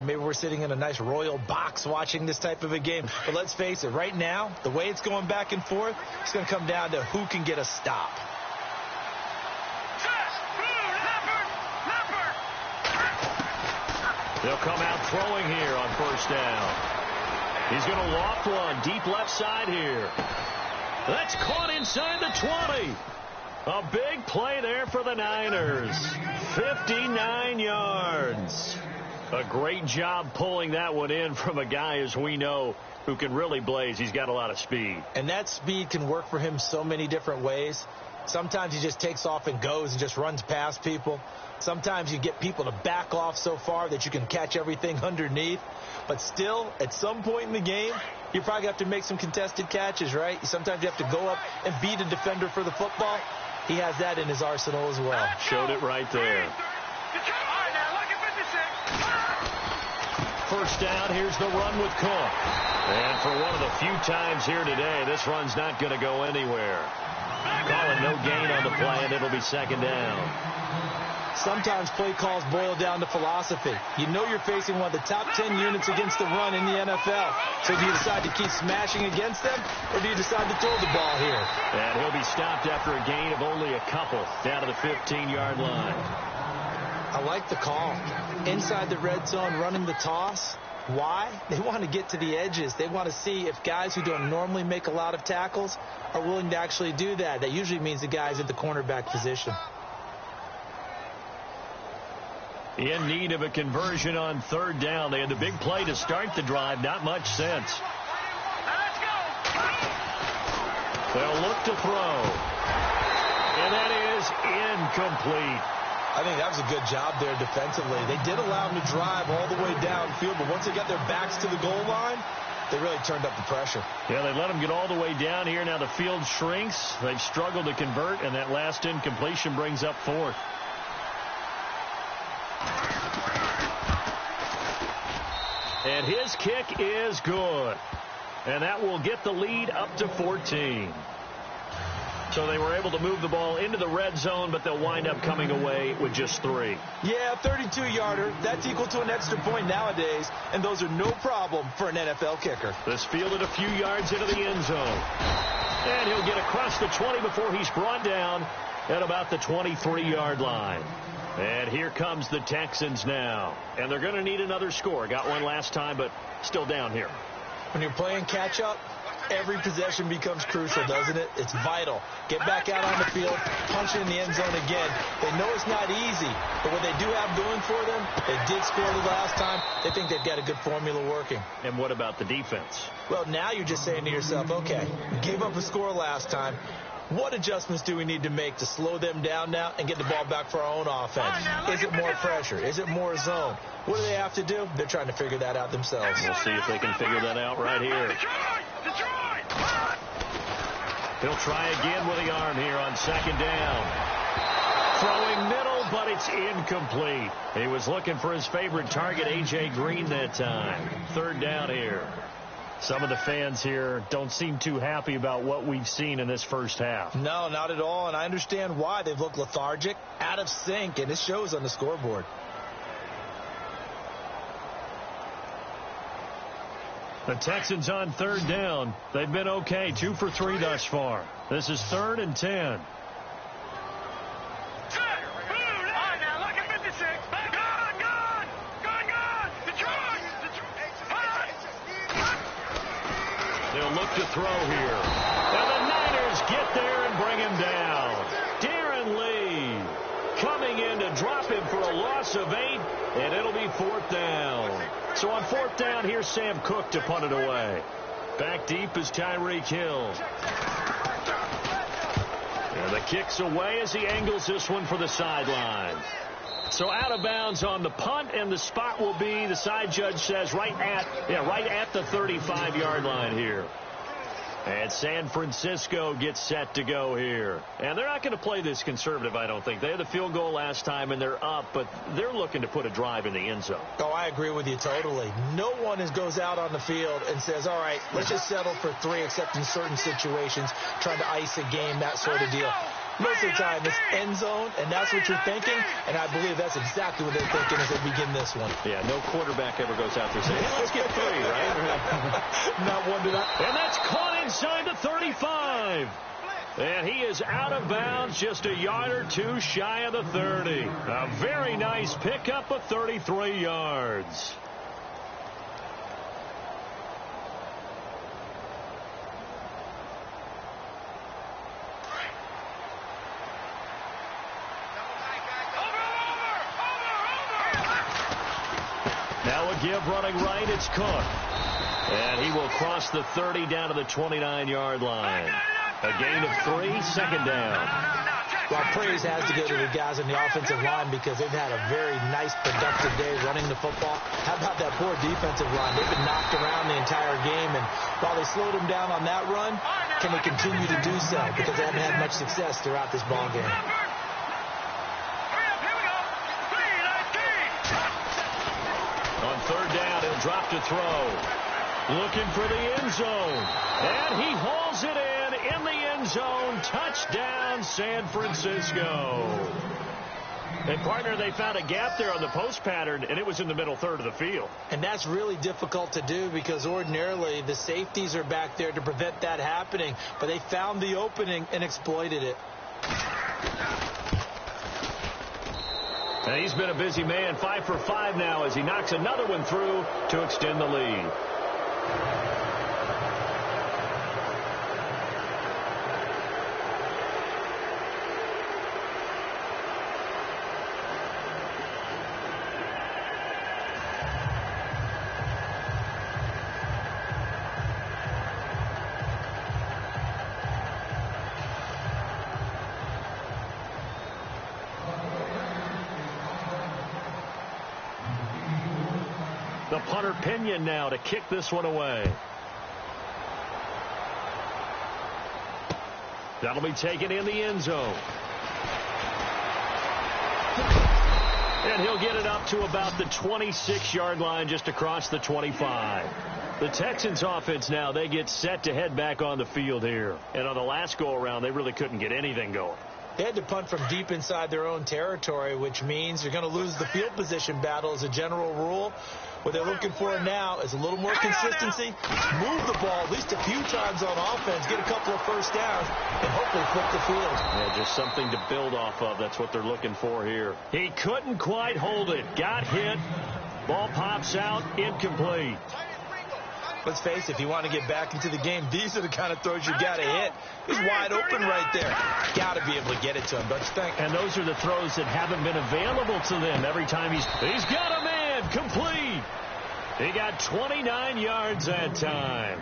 maybe we're sitting in a nice royal box watching this type of a game. But let's face it, right now, the way it's going back and forth, it's going to come down to who can get a stop. They'll come out throwing here on first down. He's going to loft one deep left side here. That's caught inside the 20. A big play there for the Niners. 59 yards. A great job pulling that one in from a guy, as we know, who can really blaze. He's got a lot of speed. And that speed can work for him so many different ways. Sometimes he just takes off and goes and just runs past people. Sometimes you get people to back off so far that you can catch everything underneath. But still, at some point in the game, you probably have to make some contested catches, right? Sometimes you have to go up and beat a defender for the football. He has that in his arsenal as well. Showed it right there. First down, here's the run with Cook. And for one of the few times here today, this run's not going to go anywhere. Calling no gain on the play, and it'll be second down. Sometimes play calls boil down to philosophy. You know you're facing one of the top 10 units against the run in the NFL. So do you decide to keep smashing against them, or do you decide to throw the ball here? And he'll be stopped after a gain of only a couple down to the 15-yard line. I like the call. Inside the red zone, running the toss. Why? They want to get to the edges. They want to see if guys who don't normally make a lot of tackles are willing to actually do that. That usually means the guys at the cornerback position. In need of a conversion on third down. They had the big play to start the drive. Not much sense. They'll look to throw. And that is incomplete. I think that was a good job there defensively. They did allow them to drive all the way downfield, but once they got their backs to the goal line, they really turned up the pressure. Yeah, they let them get all the way down here. Now the field shrinks. They've struggled to convert, and that last incompletion brings up fourth. And his kick is good. And that will get the lead up to 14. So they were able to move the ball into the red zone, but they'll wind up coming away with just 3. Yeah, 32-yarder. That's equal to an extra point nowadays, and those are no problem for an NFL kicker. This fielded a few yards into the end zone. And he'll get across the 20 before he's brought down at about the 23-yard line. And here comes the Texans now. And they're going to need another score. Got one last time, but still down here. When you're playing catch-up, every possession becomes crucial, doesn't it? It's vital. Get back out on the field, punch it in the end zone again. They know it's not easy, but what they do have going for them, they did score the last time. They think they've got a good formula working. And what about the defense? Well, now you're just saying to yourself, okay, we gave up a score last time. What adjustments do we need to make to slow them down now and get the ball back for our own offense? Is it more pressure? Is it more zone? What do they have to do? They're trying to figure that out themselves. We'll see if they can figure that out right here. He'll try again with the arm here on second down. Throwing middle, but it's incomplete. He was looking for his favorite target, A.J. Green, that time. Third down here. Some of the fans here don't seem too happy about what we've seen in this first half. No, not at all, and I understand why. They've looked lethargic, out of sync, and it shows on the scoreboard. The Texans on third down. They've been okay, 2 for 3 thus far. This is 3rd and 10. They'll look to throw here. And the Niners get there and bring him down. Darren Lee coming in to drop him for a loss of 8, and it'll be 4th down. So on 4th down, here's Sam Cook to punt it away. Back deep is Tyreek Hill. And the kick's away as he angles this one for the sideline. So out of bounds on the punt, and the spot will be, the side judge says, right at the 35-yard line here. And San Francisco gets set to go here. And they're not going to play this conservative, I don't think. They had the field goal last time, and they're up, but they're looking to put a drive in the end zone. Oh, I agree with you totally. No one goes out on the field and says, all right, let's just settle for 3, except in certain situations, trying to ice a game, that sort of deal. Most of the time, it's end zone, and that's what you're thinking, and I believe that's exactly what they're thinking as they begin this one. Yeah, no quarterback ever goes out there saying, hey, let's get 3, right? Not one to that. And that's caught inside the 35. And he is out of bounds, just a yard or two shy of the 30. A very nice pickup of 33 yards. Now a give running right, it's Cook. And he will cross the 30 down to the 29-yard line. A gain of 3, second down. Well, praise has to go to the guys on the offensive line because they've had a very nice, productive day running the football. How about that poor defensive line? They've been knocked around the entire game, and while they slowed them down on that run, can they continue to do so? Because they haven't had much success throughout this ball game. On third down, he'll drop to throw. Looking for the end zone. And he hauls it in the end zone. Touchdown, San Francisco. And, partner, they found a gap there on the post pattern, and it was in the middle third of the field. And that's really difficult to do because ordinarily the safeties are back there to prevent that happening. But they found the opening and exploited it. And he's been a busy man, 5 for 5 now as he knocks another one through to extend the lead. The punter Pinion now to kick this one away. That'll be taken in the end zone. And he'll get it up to about the 26-yard line just across the 25. The Texans offense now, they get set to head back on the field here. And on the last go-around, they really couldn't get anything going. They had to punt from deep inside their own territory, which means you're going to lose the field position battle as a general rule. What they're looking for now is a little more consistency, move the ball at least a few times on offense, get a couple of first downs, and hopefully flip the field. Yeah, just something to build off of. That's what they're looking for here. He couldn't quite hold it. Got hit. Ball pops out. Incomplete. Let's face it, if you want to get back into the game, these are the kind of throws you got to hit. He's wide open right there. Got to be able to get it to him, don't you think? And those are the throws that haven't been available to them every time he's got a man. Complete. He got 29 yards that time.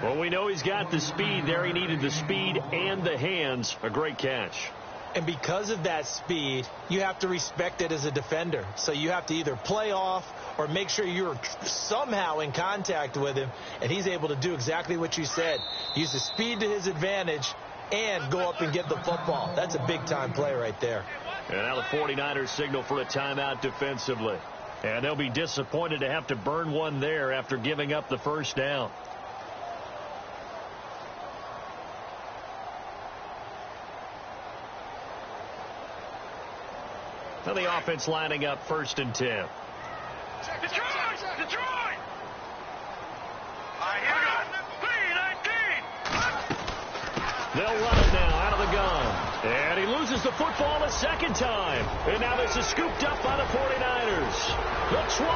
Well, we know he's got the speed there. He needed the speed and the hands. A great catch. And because of that speed, you have to respect it as a defender. So you have to either play off or make sure you're somehow in contact with him, and he's able to do exactly what you said. Use the speed to his advantage and go up and get the football. That's a big-time play right there. And now the 49ers signal for a timeout defensively. And they'll be disappointed to have to burn one there after giving up the first down. Now the offense lining up 1st and 10. Detroit! Detroit! Here we go. P19! They'll run it now out of the gun. And he loses the football a second time. And now this is scooped up by the 49ers. The 20,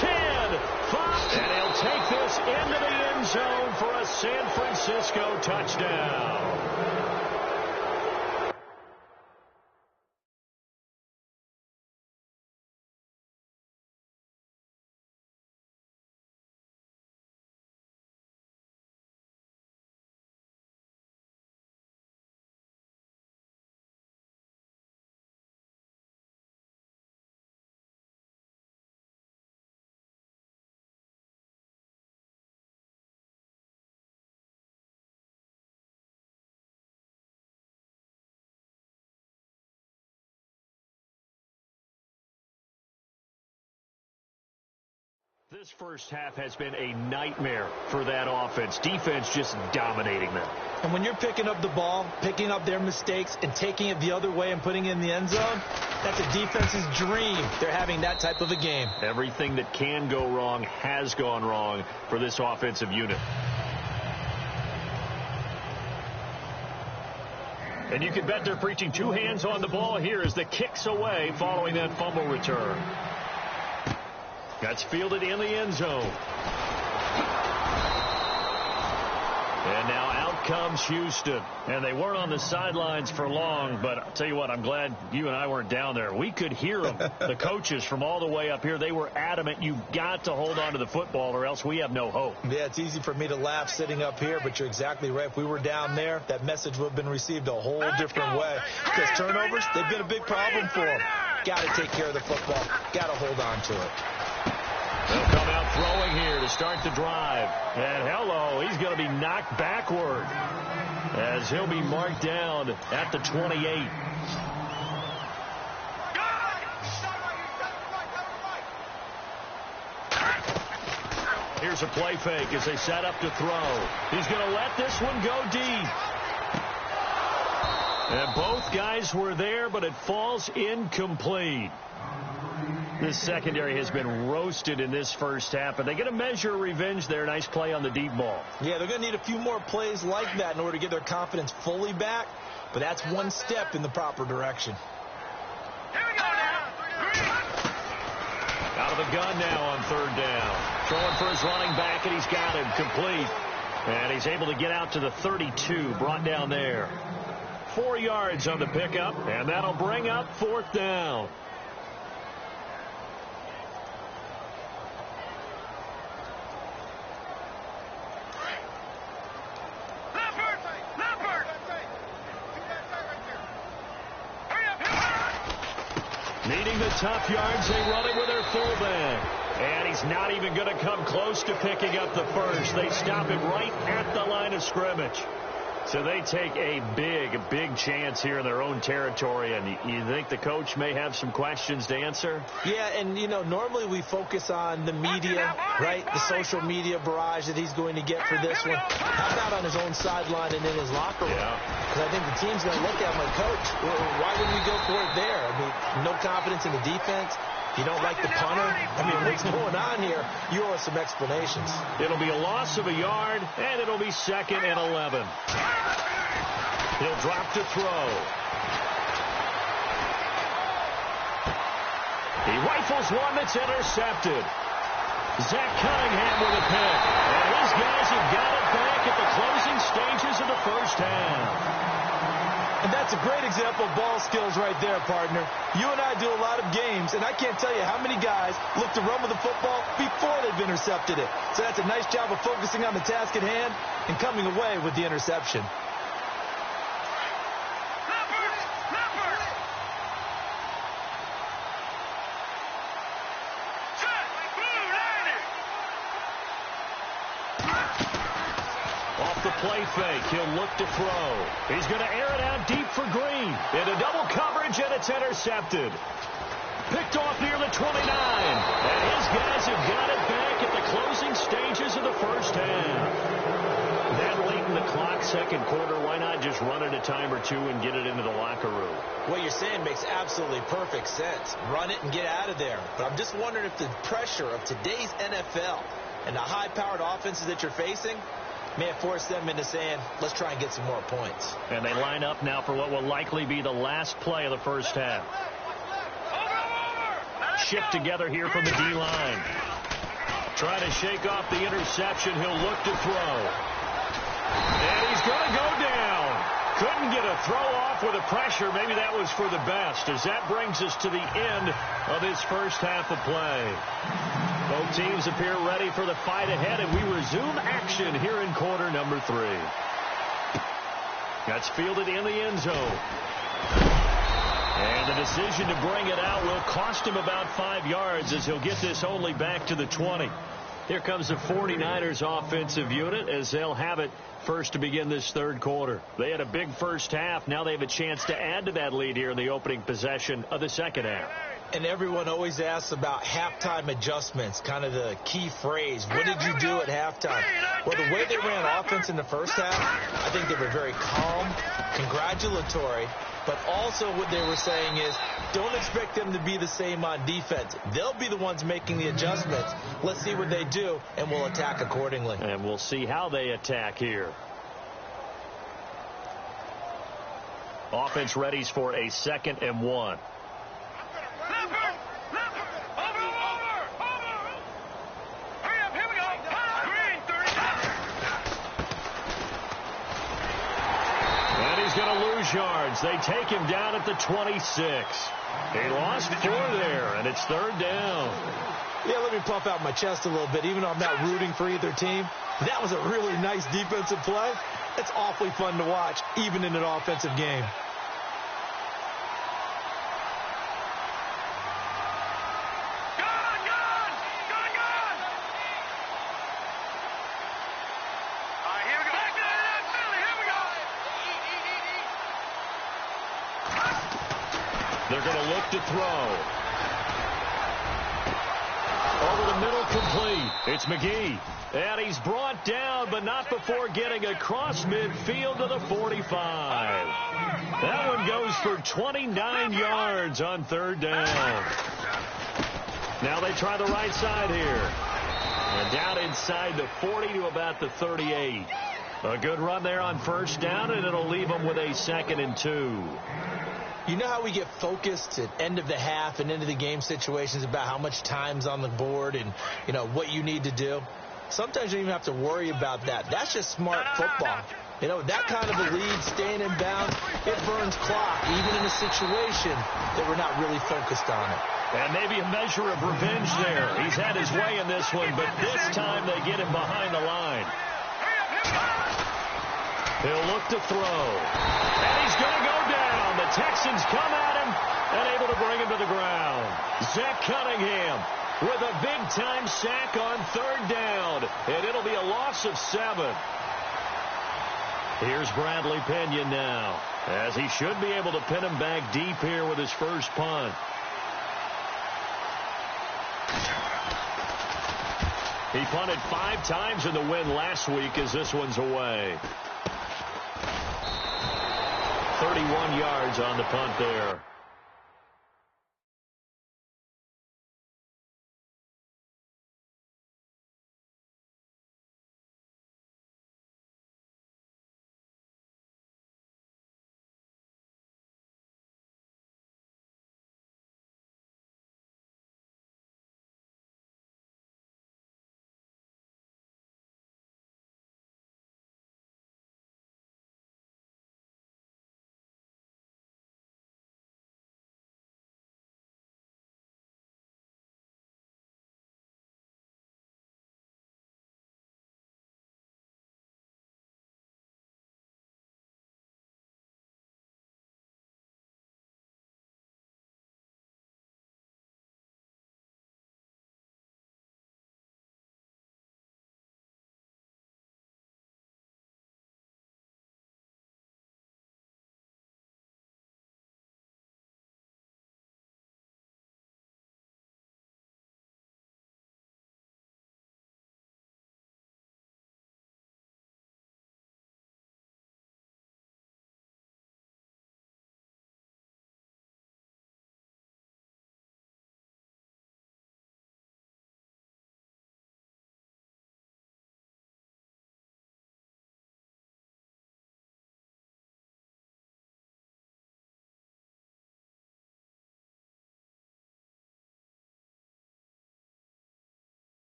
10, 5. And he'll take this into the end zone for a San Francisco touchdown. This first half has been a nightmare for that offense. Defense just dominating them. And when you're picking up the ball, picking up their mistakes, and taking it the other way and putting it in the end zone, that's a defense's dream. They're having that type of a game. Everything that can go wrong has gone wrong for this offensive unit. And you can bet they're preaching two hands on the ball here as the kick's away following that fumble return. That's fielded in the end zone. And now out comes Houston. And they weren't on the sidelines for long, but I'll tell you what, I'm glad you and I weren't down there. We could hear them, the coaches from all the way up here. They were adamant, you've got to hold on to the football or else we have no hope. Yeah, it's easy for me to laugh sitting up here, but you're exactly right. If we were down there, that message would have been received a whole different way. Because turnovers, they've been a big problem for them. Got to take care of the football. Got to hold on to it. They'll come out throwing here to start the drive. And hello, he's going to be knocked backward as he'll be marked down at the 28. Here's a play fake as they set up to throw. He's going to let this one go deep. And both guys were there, but it falls incomplete. This secondary has been roasted in this first half, but they get a measure of revenge there. Nice play on the deep ball. Yeah, they're going to need a few more plays like that in order to get their confidence fully back, but that's one step in the proper direction. Here we go now. Out of the gun now on third down. Throwing for his running back, and he's got him complete. And he's able to get out to the 32, brought down there. 4 yards on the pickup, and that'll bring up fourth down. Needing the tough yards, they run it with their fullback. And he's not even going to come close to picking up the first. They stop him right at the line of scrimmage. So they take a big chance here in their own territory. And you think the coach may have some questions to answer? Yeah, and, you know, normally we focus on the media, right? The social media barrage that he's going to get for this one. How about on his own sideline and in his locker room? Because I think the team's going to look at him like, Coach, why wouldn't we go for it there? I mean, no confidence in the defense. You don't like the punter? I mean, what's going on here? You owe us some explanations. It'll be a loss of a yard, and it'll be 2nd and 11. He'll drop to throw. He rifles one that's intercepted. Zach Cunningham with a pick. And these guys have got it back at the closing stages of the first half. And that's a great example of ball skills right there, partner. You and I do a lot of games, and I can't tell you how many guys look to run with the football before they've intercepted it. So that's a nice job of focusing on the task at hand and coming away with the interception. Play fake. He'll look to throw. He's going to air it out deep for Green. Into double coverage, and it's intercepted. Picked off near the 29. And his guys have got it back at the closing stages of the first half. That late in the clock, second quarter, why not just run it a time or two and get it into the locker room? What you're saying makes absolutely perfect sense. Run it and get out of there. But I'm just wondering if the pressure of today's NFL and the high-powered offenses that you're facing may have forced them into saying, let's try and get some more points. And they line up now for what will likely be the last play of the first half. Shift together here from the D-line. Trying to shake off the interception. He'll look to throw. And he's going to go down. Couldn't get a throw off with the pressure. Maybe that was for the best, as that brings us to the end of this first half of play. Both teams appear ready for the fight ahead, and we resume action here in quarter number 3. That's fielded in the end zone. And the decision to bring it out will cost him about 5 yards, as he'll get this only back to the 20. Here comes the 49ers offensive unit as they'll have it first to begin this third quarter. They had a big first half. Now they have a chance to add to that lead here in the opening possession of the second half. And everyone always asks about halftime adjustments, kind of the key phrase. What did you do at halftime? Well, the way they ran offense in the first half, I think they were very calm, congratulatory, but also what they were saying is don't expect them to be the same on defense. They'll be the ones making the adjustments. Let's see what they do, and we'll attack accordingly. And we'll see how they attack here. Offense readies for a 2nd and 1. Going to lose yards. They take him down at the 26. He lost 4 there, and it's 3rd down. Yeah, let me puff out my chest a little bit. Even though I'm not rooting for either team, that was a really nice defensive play. It's awfully fun to watch, even in an offensive game. They're going to look to throw. Over the middle, complete. It's McGee. And he's brought down, but not before getting across midfield to the 45. That one goes for 29 yards on 3rd down. Now they try the right side here. And down inside the 40 to about the 38. A good run there on 1st down, and it'll leave them with a 2nd and 2. You know how we get focused at end of the half and into the game situations about how much time's on the board and, you know, what you need to do? Sometimes you don't even have to worry about that. That's just smart football. You know, that kind of a lead, staying in bounds, it burns clock, even in a situation that we're not really focused on it. And maybe a measure of revenge there. He's had his way in this one, but this time they get him behind the line. He'll look to throw. And he's going to go down. The Texans come at him and able to bring him to the ground. Zach Cunningham with a big-time sack on 3rd down. And it'll be a loss of 7. Here's Bradley Pinion now, as he should be able to pin him back deep here with his first punt. He punted 5 times in the win last week as this one's away. 31 yards on the punt there.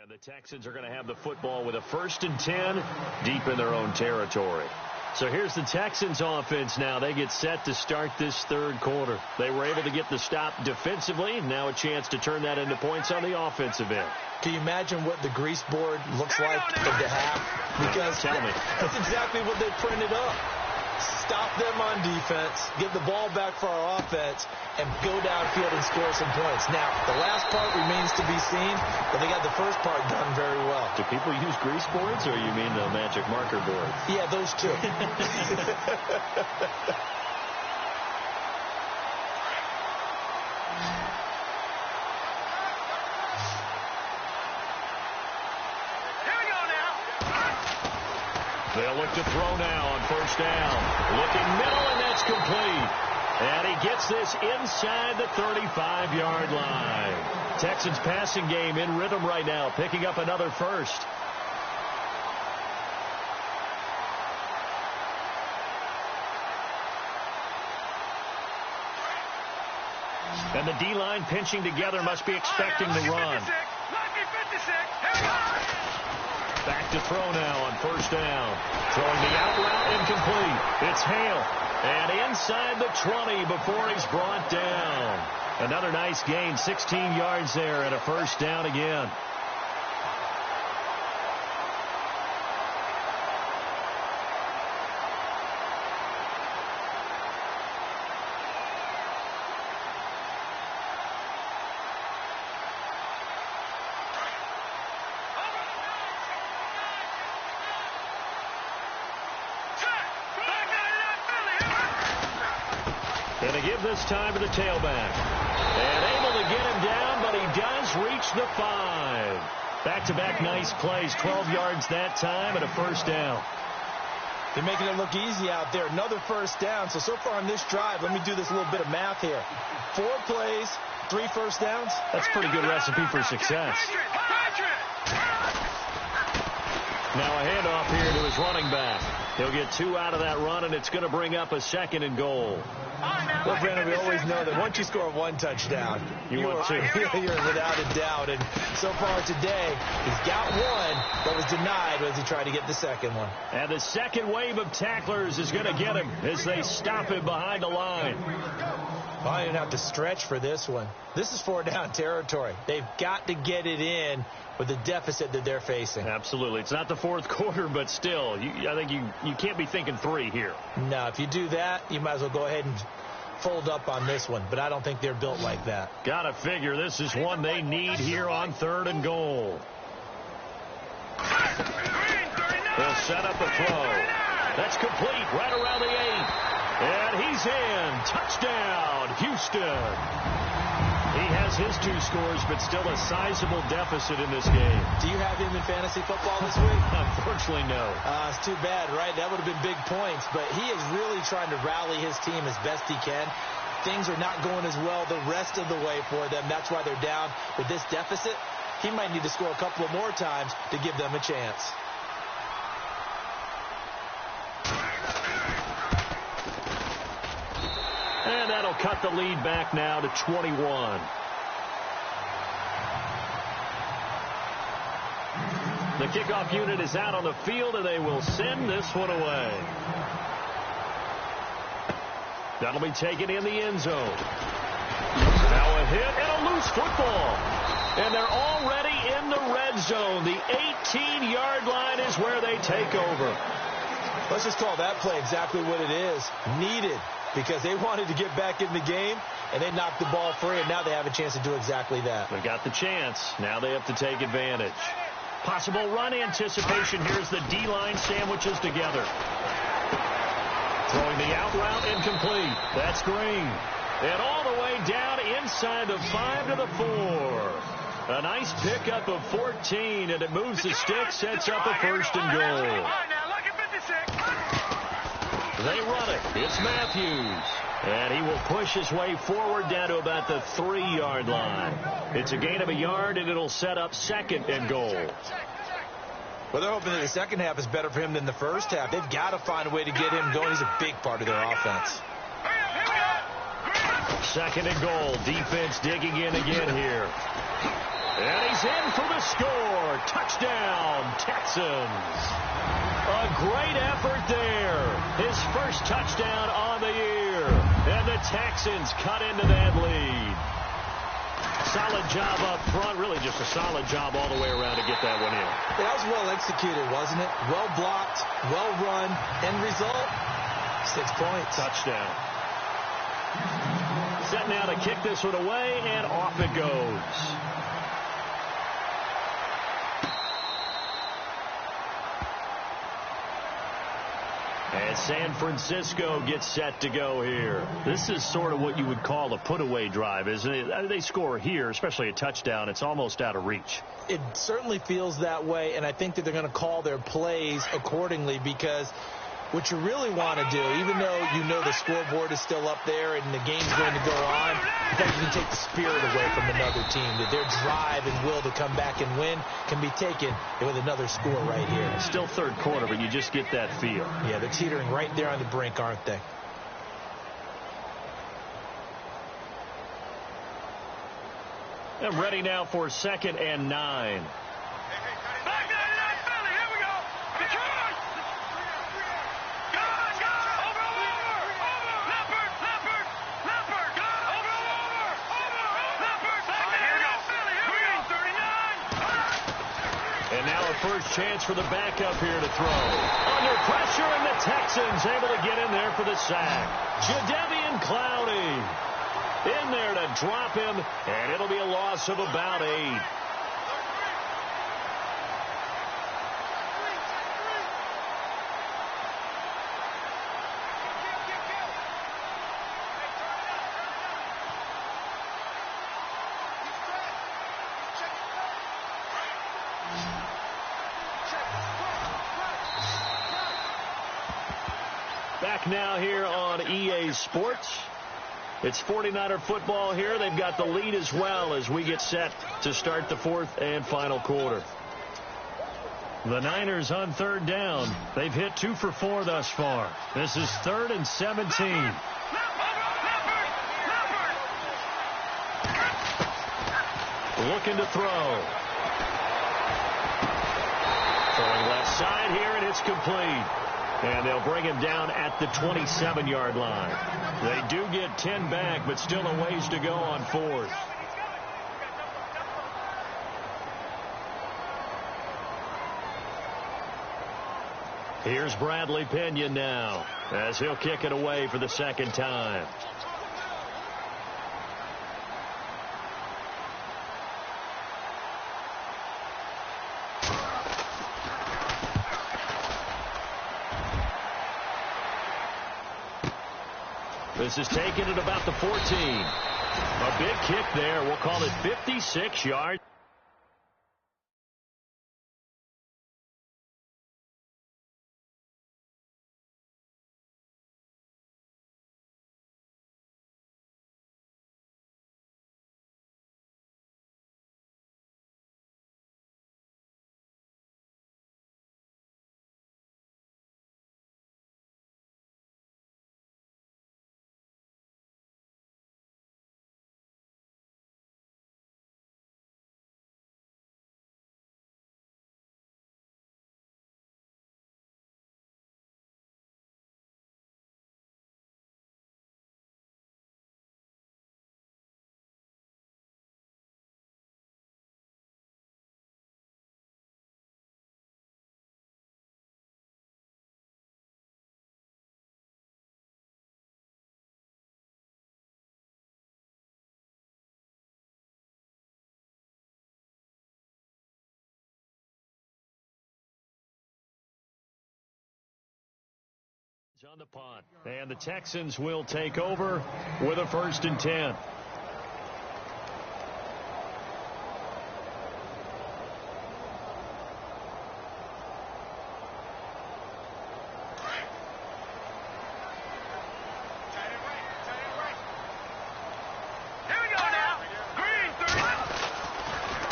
And the Texans are going to have the football with a 1st and 10 deep in their own territory. So here's the Texans offense now. They get set to start this 3rd quarter. They were able to get the stop defensively, and now a chance to turn that into points on the offensive end. Can you imagine what the grease board looks like at the half? Because tell me. That's exactly what they printed up. stop them on defense, get the ball back for our offense, and go downfield and score some points. Now, the last part remains to be seen, but they got the first part done very well. Do people use grease boards, or you mean the magic marker board? Yeah, those two. They'll look to throw now on first down. Looking middle, and that's complete. And he gets this inside the 35-yard line. Texans passing game in rhythm right now, picking up another first. And the D-line pinching together, must be expecting the run. Back to throw now on first down. Throwing the out route, incomplete. It's Hale. And inside the 20 before he's brought down. Another nice gain, 16 yards there, and a first down again. Going to give this time to the tailback. And able to get him down, but he does reach the 5. Back-to-back nice plays, 12 yards that time, and a first down. They're making it look easy out there. Another first down. So far on this drive, let me do this little bit of math here. 4 plays, 3 first downs. That's a pretty good recipe for success. Now a handoff here to his running back. He'll get 2 out of that run, and it's going to bring up a 2nd and goal. Well, Brandon, we always know that once you score 1 touchdown, you want to. You're without a doubt. And so far today, he's got 1 that was denied as he tried to get the 2nd one. And the second wave of tacklers is going to get him as they stop him behind the line. Well, I didn't have to stretch for this one. This is 4-down territory. They've got to get it in with the deficit that they're facing. Absolutely. It's not the 4th quarter, but still, I think you can't be thinking 3 here. No, if you do that, you might as well go ahead and fold up on this one, but I don't think they're built like that. Gotta figure this is one they need here on 3rd and goal. They'll set up a throw. That's complete right around the 8. And he's in. Touchdown, Houston. He has his 2 scores, but still a sizable deficit in this game. Do you have him in fantasy football this week? Unfortunately, no. It's too bad, right? That would have been big points, but he is really trying to rally his team as best he can. Things are not going as well the rest of the way for them. That's why they're down with this deficit. He might need to score a couple of more times to give them a chance. And that'll cut the lead back now to 21. The kickoff unit is out on the field, and they will send this one away. That'll be taken in the end zone. Now a hit and a loose football. And they're already in the red zone. The 18-yard line is where they take over. Let's just call that play exactly what it is. Needed. Because they wanted to get back in the game, and they knocked the ball free, and now they have a chance to do exactly that. They got the chance. Now they have to take advantage. Possible run anticipation. Here's the D-line sandwiches together. Throwing the out route, incomplete. That's Green. And all the way down inside the 5 to the 4. A nice pickup of 14, and it moves the stick, sets up a 1st and goal. They run it. It's Matthews. And he will push his way forward down to about the 3-yard line. It's a gain of a yard, and it'll set up 2nd and goal. Well, they're hoping that the second half is better for him than the first half. They've got to find a way to get him going. He's a big part of their offense. 2nd and goal. Defense digging in again here. And he's in for the score. Touchdown, Texans. A great effort there. His first touchdown on the year. And the Texans cut into that lead. Solid job up front. Really just a solid job all the way around to get that one in. That was well executed, wasn't it? Well blocked, well run. End result, 6 points. Touchdown. Set now to kick this one away, and off it goes. And San Francisco gets set to go here. This is sort of what you would call a put-away drive, isn't it? They score here, especially a touchdown. It's almost out of reach. It certainly feels that way, and I think that they're going to call their plays accordingly, because what you really want to do, even though you know the scoreboard is still up there and the game's going to go on, I think you can take the spirit away from another team, that their drive and will to come back and win can be taken with another score right here. Still third quarter, but you just get that feel. Yeah, they're teetering right there on the brink, aren't they? And ready now for 2nd and 9. First chance for the backup here to throw. Under pressure, and the Texans able to get in there for the sack. Jadeveon Clowney in there to drop him, and it'll be a loss of about 8. Back now here on EA Sports. It's 49er football here. They've got the lead as well as we get set to start the 4th and final quarter. The Niners on 3rd down. They've hit 2 for 4 thus far. This is 3rd and 17. Looking to throw. Throwing left side here, and it's complete. And they'll bring him down at the 27-yard line. They do get 10 back, but still a ways to go on 4th. Here's Bradley Pinion now, as he'll kick it away for the 2nd time. This is taken at about the 14. A big kick there. We'll call it 56 yards. On the punt, and the Texans will take over with a 1st and 10.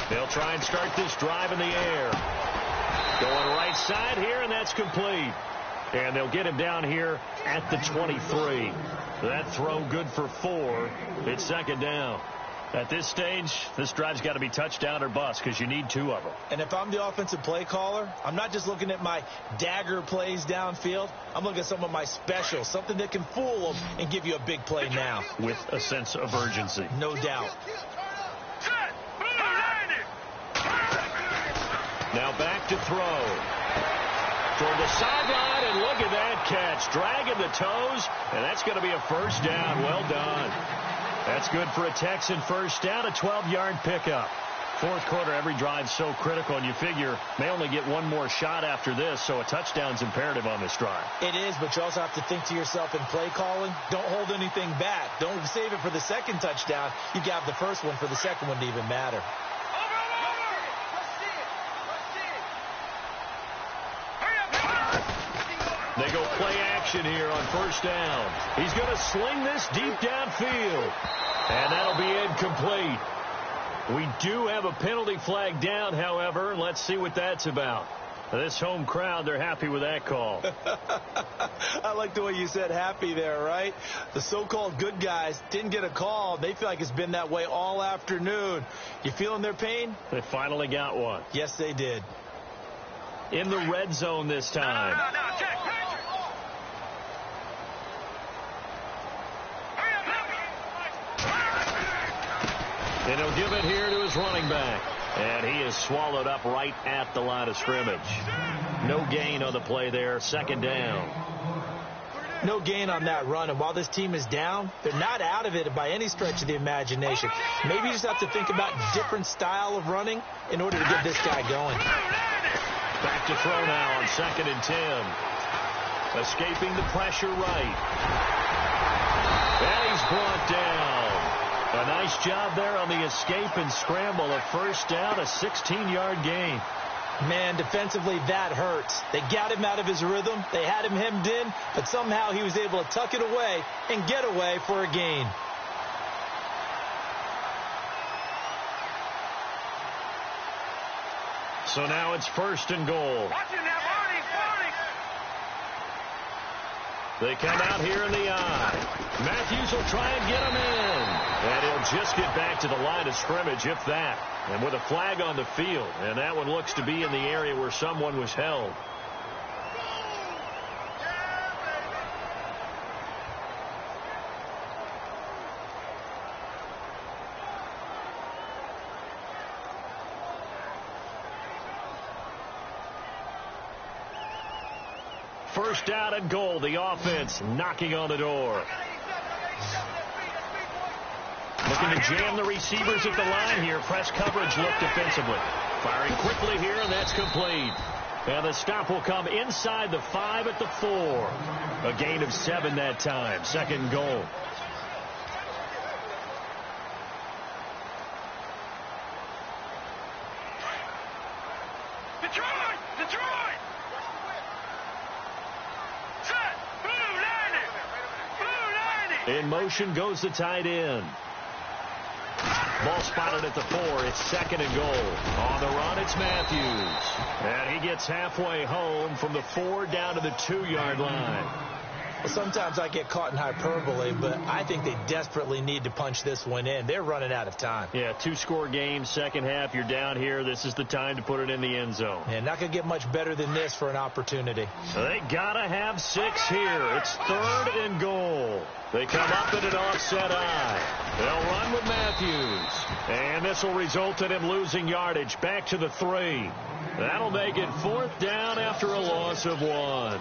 They'll try and start this drive in the air. Going right side here, and that's complete. And they'll get him down here at the 23. That throw good for 4. It's 2nd down. At this stage, this drive's got to be touchdown or bust because you need 2 of them. And if I'm the offensive play caller, I'm not just looking at my dagger plays downfield. I'm looking at some of my specials, something that can fool them and give you a big play now. With a sense of urgency. No doubt. Now back to throw. toward the sideline, and look at that catch. Dragging the toes, and that's going to be a first down. Well done. That's good for a Texan first down, a 12-yard pickup. Fourth quarter, every drive so critical, and you figure they only get one more shot after this, so a touchdown's imperative on this drive. It is, but you also have to think to yourself in play calling, don't hold anything back. Don't save it for the second touchdown. You can have the first one for the second one to even matter. They go play action here on first down. He's going to sling this deep downfield, and that'll be incomplete. We do have a penalty flag down, however. Let's see what that's about. This home crowd, they're happy with that call. I like the way you said happy there, right? The so-called good guys didn't get a call. They feel like it's been that way all afternoon. You feeling their pain? They finally got one. Yes, they did. In the red zone this time. And he'll give it here to his running back. And he is swallowed up right at the line of scrimmage. No gain on the play there. Second down. No gain on that run. And while this team is down, they're not out of it by any stretch of the imagination. Maybe you just have to think about different style of running in order to get this guy going. Back to throw now on 2nd and 10. Escaping the pressure right. And he's brought down. A nice job there on the escape and scramble. A first down, a 16-yard gain. Man, defensively, that hurts. They got him out of his rhythm. They had him hemmed in, but somehow he was able to tuck it away and get away for a gain. So now it's 1st and goal. They come out here in the eye. Matthews will try and get him in. And he'll just get back to the line of scrimmage, if that. And with a flag on the field. And that one looks to be in the area where someone was held. First down and goal. The offense knocking on the door. Looking to jam the receivers at the line here. Press coverage look defensively. Firing quickly here, and that's complete. And the stop will come inside the 5 at the 4. A gain of 7 that time. 2nd goal. In motion goes the tight end. Ball spotted at the 4. It's 2nd and goal. On the run, it's Matthews. And he gets halfway home from the 4 down to the 2-yard line. Well, sometimes I get caught in hyperbole, but I think they desperately need to punch this one in. They're running out of time. Yeah, 2-score game, second half. You're down here. This is the time to put it in the end zone. And not going to get much better than this for an opportunity. So they got to have 6 here. It's 3rd and goal. They come up in an offset eye. They'll run with Matthews. And this will result in him losing yardage. Back to the 3. That'll make it 4th down after a loss of 1.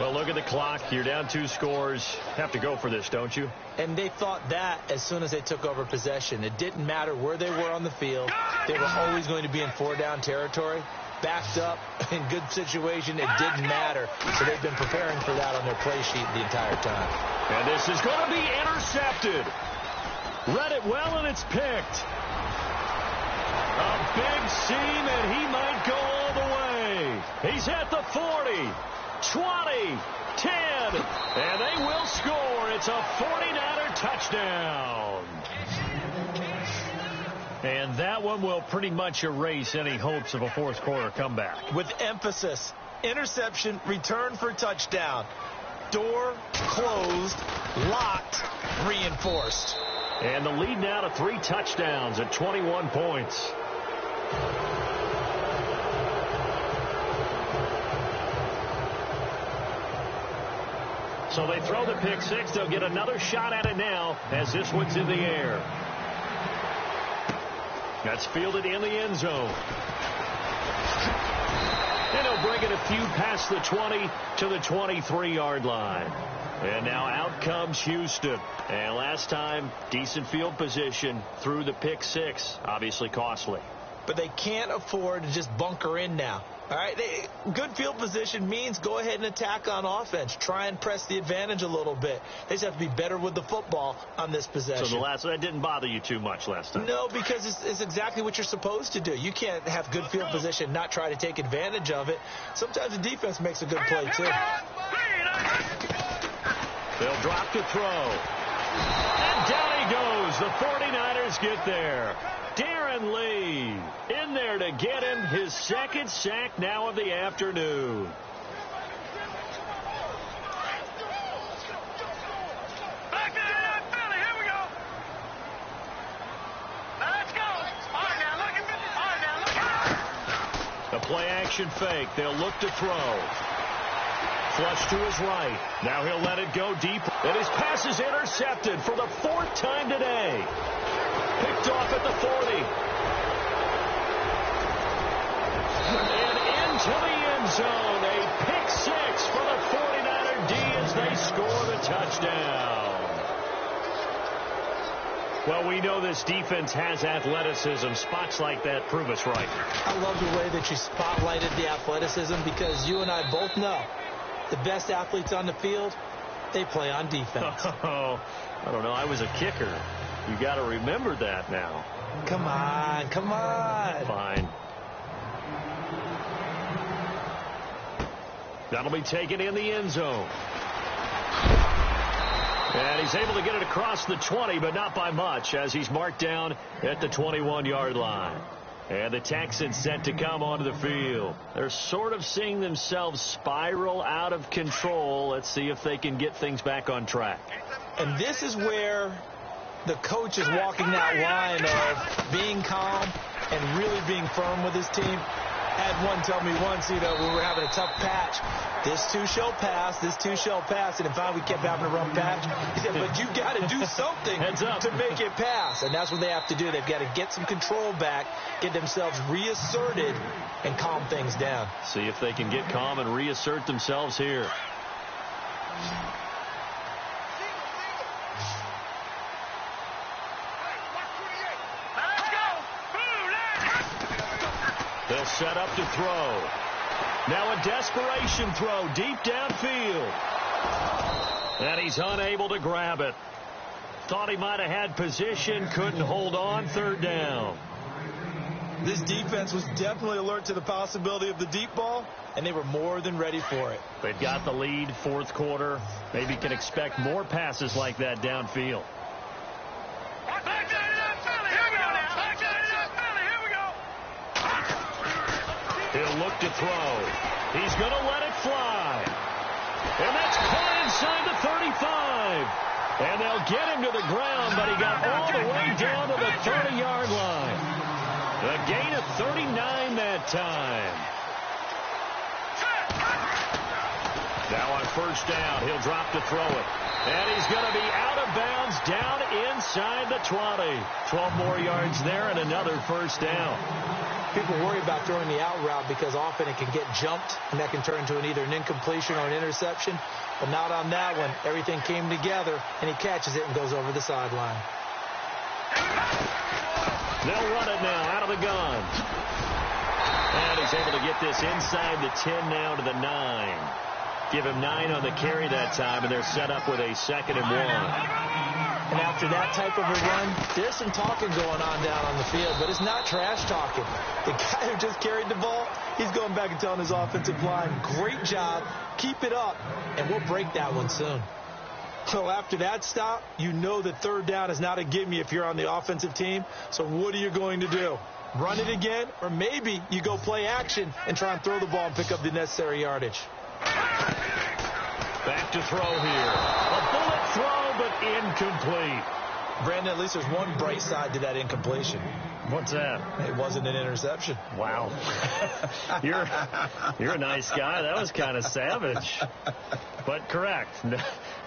Well, look at the clock. You're down 2 scores. Have to go for this, don't you? And they thought that as soon as they took over possession. It didn't matter where they were on the field. They were always going to be in 4-down territory. Backed up, in good situation, it didn't matter. So they've been preparing for that on their play sheet the entire time. And this is going to be intercepted. Read it well, and it's picked. A big seam, and he might go all the way. He's at the 40. 20, 10, and they will score. It's a 49er touchdown. And that one will pretty much erase any hopes of a fourth quarter comeback. With emphasis, interception, return for touchdown. Door closed, locked, reinforced. And the lead now to 3 touchdowns at 21 points. So they throw the pick 6. They'll get another shot at it now as this one's in the air. That's fielded in the end zone. And he'll They'll bring it a few past the 20 to the 23-yard line. And now out comes Houston. And last time, decent field position through the pick six. Obviously costly. But they can't afford to just bunker in now. All right, good field position means go ahead and attack on offense. Try and press the advantage a little bit. They just have to be better with the football on this possession. So that didn't bother you too much last time? No, because it's exactly what you're supposed to do. You can't have good field position, not try to take advantage of it. Sometimes the defense makes a good play, too. They'll drop to throw. And down he goes. The 49ers get there. Darren Lee in there to get him his second sack now of the afternoon. Back to the Philly. Here we go. Now let's go. All right, now look at me. All right, now look at me. A play action fake. They'll look to throw. Flush to his right. Now he'll let it go deep. And his pass is intercepted for the fourth time today. Picked off at the 40. And into the end zone. A pick six for the 49er D as they score the touchdown. Well, we know this defense has athleticism. Spots like that prove us right. I love the way that you spotlighted the athleticism because you and I both know the best athletes on the field, they play on defense. Oh, I don't know. I was a kicker. You got to remember that now. Come on, come on. Fine. That'll be taken in the end zone. And he's able to get it across the 20, but not by much, as he's marked down at the 21-yard line. And the Texans set to come onto the field. They're sort of seeing themselves spiral out of control. Let's see if they can get things back on track. And this is where the coach is walking that line of being calm and really being firm with his team. Had one tell me once, when we were having a tough patch, this too shall pass, this too shall pass. And in fact, we kept having a rough patch. He said, but you got to do something to make it pass. And that's what they have to do. They've got to get some control back, get themselves reasserted, and calm things down. See if they can get calm and reassert themselves here. They'll set up to throw. Now a desperation throw deep downfield. And he's unable to grab it. Thought he might have had position, couldn't hold on, third down. This defense was definitely alert to the possibility of the deep ball, and they were more than ready for it. They've got the lead, fourth quarter. Maybe can expect more passes like that downfield. He'll look to throw. He's going to let it fly. And that's caught inside the 35. And they'll get him to the ground, but he got all the way down to the 30-yard line. A gain of 39 that time. Now on first down, he'll drop to throw it. And he's going to be out of bounds down inside the 20. 12 more yards there and another first down. People worry about throwing the out route because often it can get jumped, and that can turn into either an incompletion or an interception. But not on that one. Everything came together, and he catches it and goes over the sideline. They'll run it now out of the gun. And he's able to get this inside the 10 now to the 9. Give him 9 on the carry that time, and they're set up with a 2nd and 1. And after that type of a run, there's some talking going on down on the field, but it's not trash talking. The guy who just carried the ball, he's going back and telling his offensive line, great job, keep it up, and we'll break that one soon. So after that stop, you know that third down is not a gimme if you're on the offensive team. So what are you going to do? Run it again, or maybe you go play action and try and throw the ball and pick up the necessary yardage. Back to throw here. A bullet throw, but incomplete. Brandon, at least there's one bright side to that incompletion. What's that? It wasn't an interception. Wow. You're a nice guy. That was kind of savage. But correct.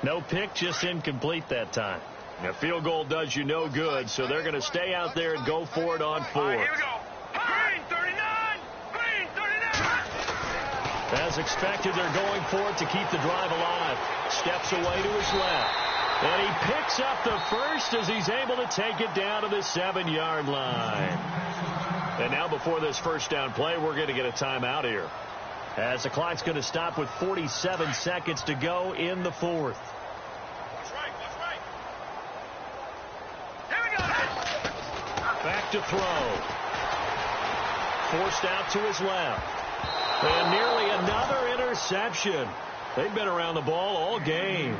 No pick, just incomplete that time. A field goal does you no good, so they're going to stay out there and go for it on 4th. All right, here we go. Green 39. Green 39. As expected, they're going for it to keep the drive alive. Steps away to his left. And he picks up the first as he's able to take it down to the 7-yard line. And now before this first down play, we're going to get a timeout here, as the clock's going to stop with 47 seconds to go in the fourth. Back to throw. Forced out to his left. And nearly another interception. They've been around the ball all game.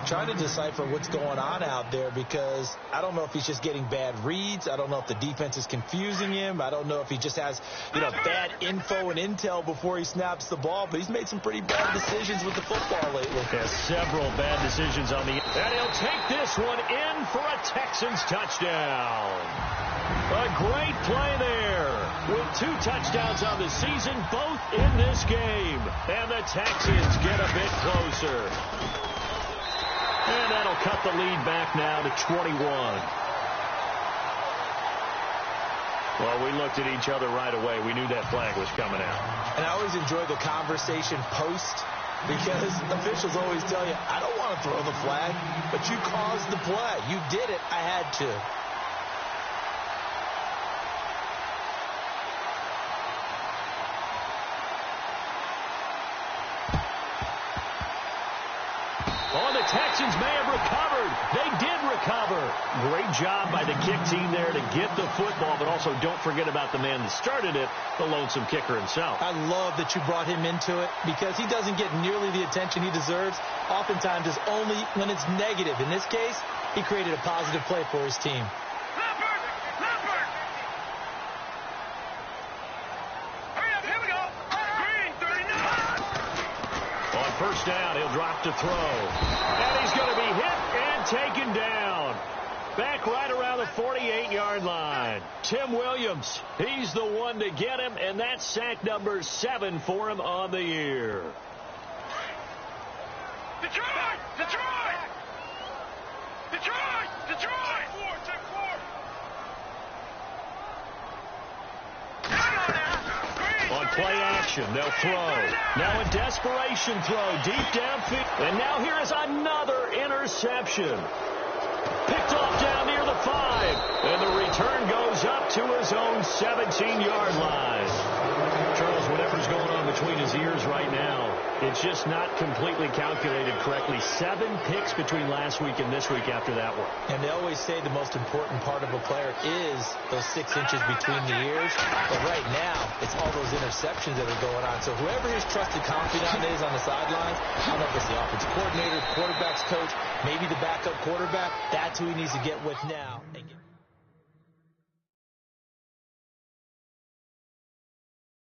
Trying to decipher what's going on out there, because I don't know if he's just getting bad reads. I don't know if the defense is confusing him. I don't know if he just has, bad info and intel before he snaps the ball. But he's made some pretty bad decisions with the football lately. Has several bad decisions on the end. And he'll take this one in for a Texans touchdown. A great play there, with 2 touchdowns on the season, both in this game. And the Texans get a bit closer. And that'll cut the lead back now to 21. Well, we looked at each other right away. We knew that flag was coming out. And I always enjoy the conversation post, because officials always tell you, I don't want to throw the flag, but you caused the play. You did it. I had to. Oh, the Texans may have recovered. They did recover. Great job by the kick team there to get the football, but also don't forget about the man that started it, the lonesome kicker himself. I love that you brought him into it, because he doesn't get nearly the attention he deserves. Oftentimes it's only when it's negative. In this case, he created a positive play for his team. First down, he'll drop to throw. And he's going to be hit and taken down. Back right around the 48-yard line. Tim Williams, he's the one to get him, and that's sack number 7 for him on the year. Detroit! Detroit! Detroit! Detroit! Check 4. On play action, they'll throw. Now a desperation throw deep downfield. And now here is another interception. Picked off down near the 5. And the return goes up to his own 17-yard line. Charles, whatever's going on between his ears right now, it's just not completely calculated correctly. 7 picks between last week and this week after that one. And they always say the most important part of a player is those 6 inches between the ears. But right now, it's all those interceptions that are going on. So whoever his trusted confidant is on the sidelines, I don't know if it's the offensive coordinator, quarterback's coach, maybe the backup quarterback, that's who he needs to get with now.